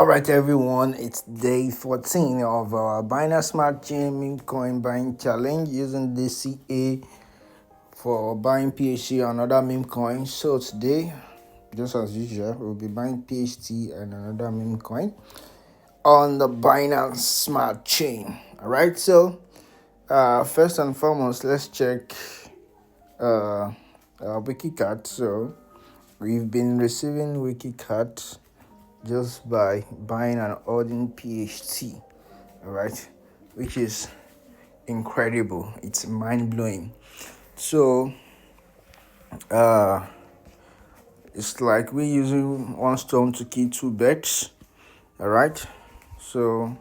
All right, everyone, it's day 14 of our Binance Smart Chain meme coin buying challenge using DCA for buying PHC and other meme coins. So today, just as usual, we'll be buying PHT and another meme coin on the Binance Smart Chain. All right, so first and foremost, let's check wiki card. So we've been receiving wiki cards just by buying an ordinary PHT, all right, which is incredible. It's mind-blowing. So it's like we're using one stone to kill two birds, all right. So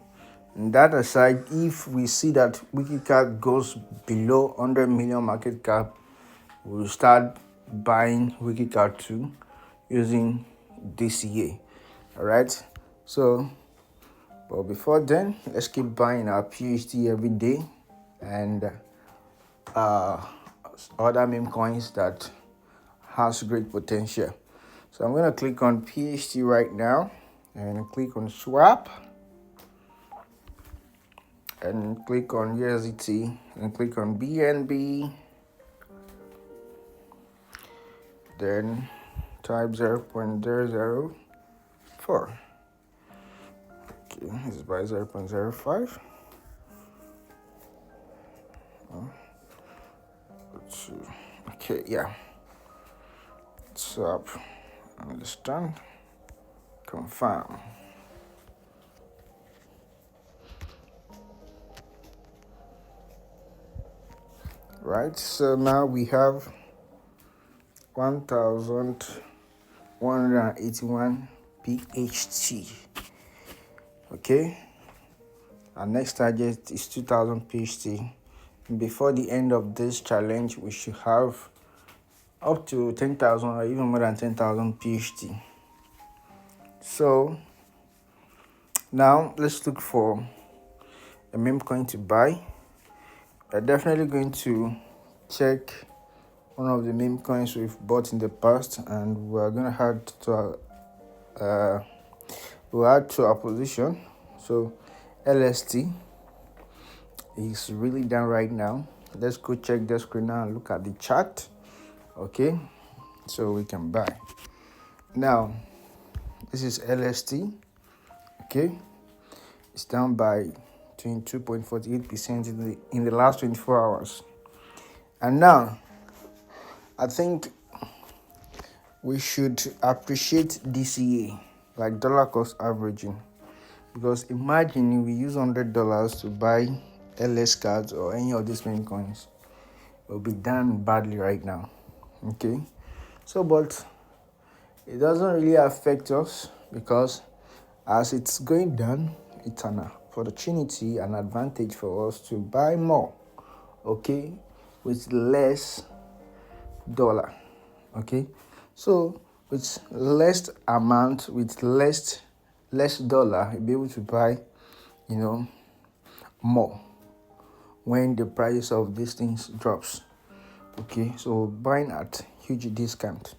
that aside, if we see that wiki cap goes below 100 million market cap, we'll start buying wiki cap 2 using DCA, all right. So but before then, let's keep buying our PhD every day and other meme coins that has great potential. So I'm gonna click on PhD right now and click on swap and click on USDT and click on BNB. Then type 0.004. Okay, this is by 0.05. Okay, yeah. Swap. Understand. Confirm. Right, so now we have 1,181 PHT. Okay, our next target is 2,000 PHT. Before the end of this challenge, we should have up to 10,000 or even more than 10,000 PHT. So now let's look for a meme coin to buy. We're definitely going to check one of the meme coins we've bought in the past, and we're going to add to our position. So LST is really down right now. Let's go check the screen now and look at the chart. Okay, so we can buy. Now this is LST. Okay, it's down by 22.48% in the last 24 hours. And now I think we should appreciate DCA, like dollar cost averaging, because imagine if we use $100 to buy LS cards or any of these meme coins, it will be done badly right now. Okay, so but it doesn't really affect us because as it's going down, it's an opportunity, an advantage for us to buy more, okay, with less dollar. Okay, so with less amount, with less dollar, you'll be able to buy, more when the price of these things drops. Okay, so buying at huge discount.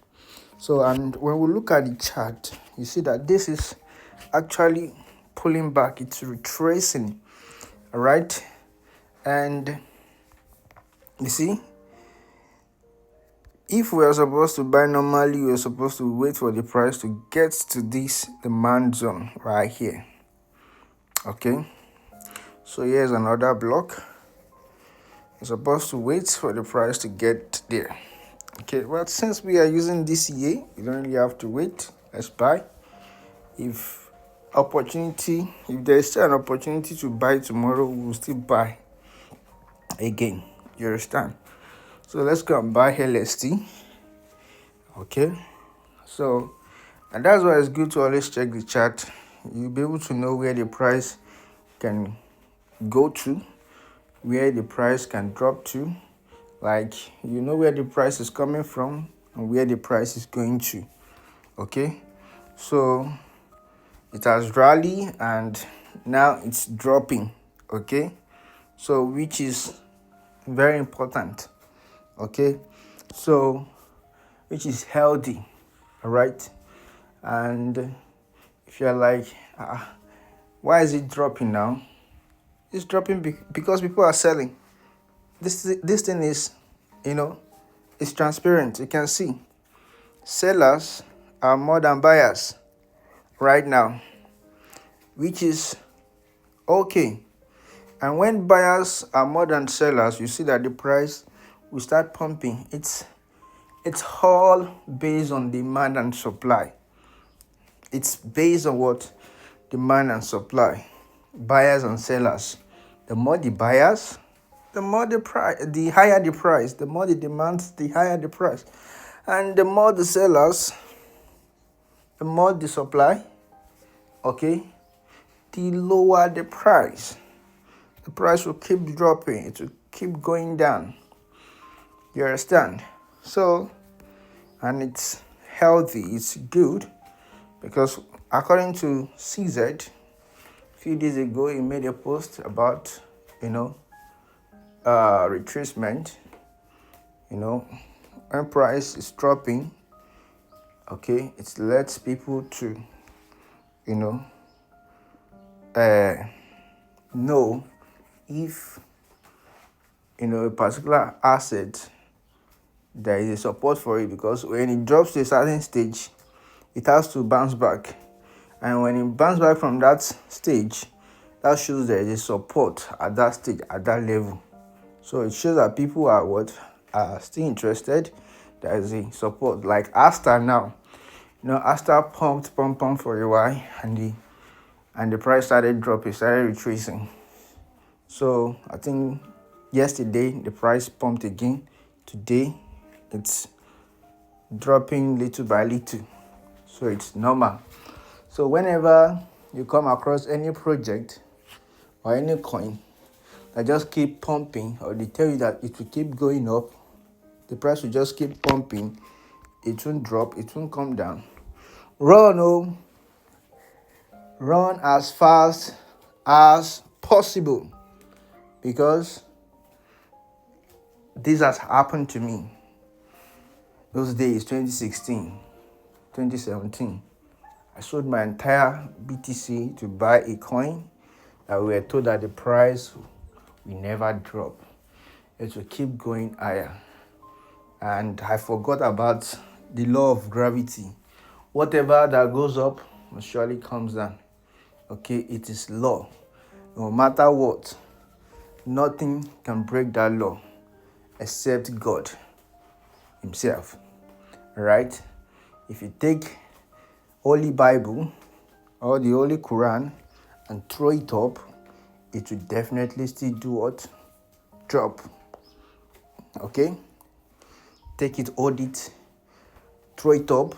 So, and when we look at the chart, you see that this is actually pulling back, it's retracing, all right. And you see, if we are supposed to buy normally, we are supposed to wait for the price to get to this demand zone right here. Okay, so here's another block. You're supposed to wait for the price to get there. Okay, well, since we are using DCA, you don't really have to wait. Let's buy. If there's still an opportunity to buy tomorrow, we'll still buy again. You understand? So let's go and buy LST. Okay, so, and that's why it's good to always check the chart. You'll be able to know where the price can go to, where the price can drop to. Like, you know where the price is coming from and where the price is going to. Okay, so it has rallied and now it's dropping. Okay, so which is very important. Okay, so which is healthy, all right. And If you're like, why is it dropping now? It's dropping because people are selling. This thing is, it's transparent. You can see sellers are more than buyers right now, which is okay. And when buyers are more than sellers, you see that the price will start pumping. It's all based on demand and supply. It's based on what? Demand and supply. Buyers and sellers. The more the buyers, the more the price, the higher the price. The more the demand, the higher the price. And the more the sellers, the more the supply, okay, the lower the price. The price will keep dropping. It will keep going down. You understand? So, and it's healthy. It's good because according to CZ, a few days ago, he made a post about, retracement. When price is dropping, okay, it lets people to, know if, a particular asset, there is a support for it, because when it drops to a certain stage, it has to bounce back. And when it bounces back from that stage, that shows there is a support at that stage, at that level. So it shows that people are still interested. There is a support. Like Asta now, Asta pumped for a while, and the price started dropping, started retracing. So I think yesterday the price pumped again. Today it's dropping little by little. So it's normal. So whenever you come across any project or any coin that just keep pumping, or they tell you that it will keep going up, the price will just keep pumping, it won't drop, it won't come down, run as fast as possible, because this has happened to me. Those days, 2016, 2017, I sold my entire BTC to buy a coin that we were told that the price will never drop. It will keep going higher. And I forgot about the law of gravity. Whatever that goes up surely comes down. Okay, it is law. No matter what, nothing can break that law except God himself. Right? If you take Holy Bible or the Holy Quran and throw it up, it will definitely still do what? Drop. Okay? Take it, hold it, throw it up.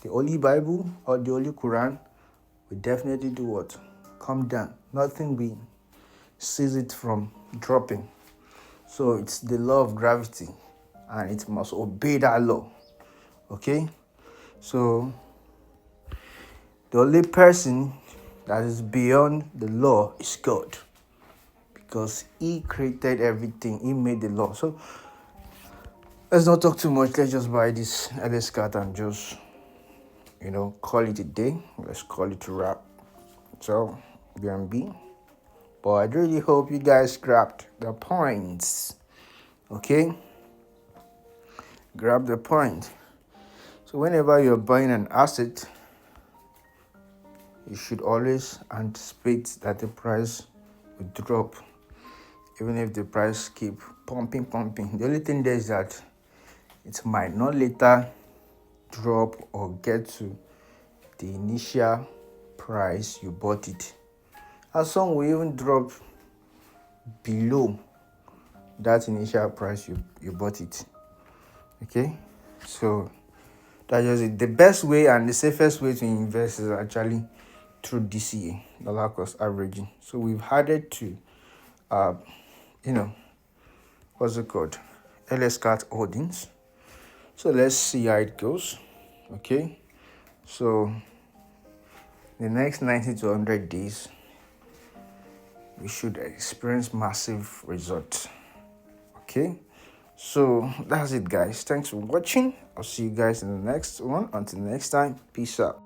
The Holy Bible or the Holy Quran will definitely do what? Come down. Nothing will seize it from dropping. So it's the law of gravity, and it must obey that law. Okay? So the only person that is beyond the law is God, because he created everything. He made the law. So let's not talk too much. Let's just buy this LS card and just, call it a day. Let's call it a wrap. So, BNB. But I really hope you guys grabbed the points. Okay? Grab the point. So whenever you're buying an asset, you should always anticipate that the price will drop, even if the price keep pumping. The only thing there is that it might not later drop or get to the initial price you bought it. And some will even drop below that initial price you bought it. Okay, so that's just it. The best way and the safest way to invest is actually through DCA, dollar cost averaging. So we've added to what's it called, LS Cat Holdings. So let's see how it goes. Okay, so the next 90 to 100 days we should experience massive results. Okay, so that's it, guys. Thanks for watching. I'll see you guys in the next one. Until next time, peace out.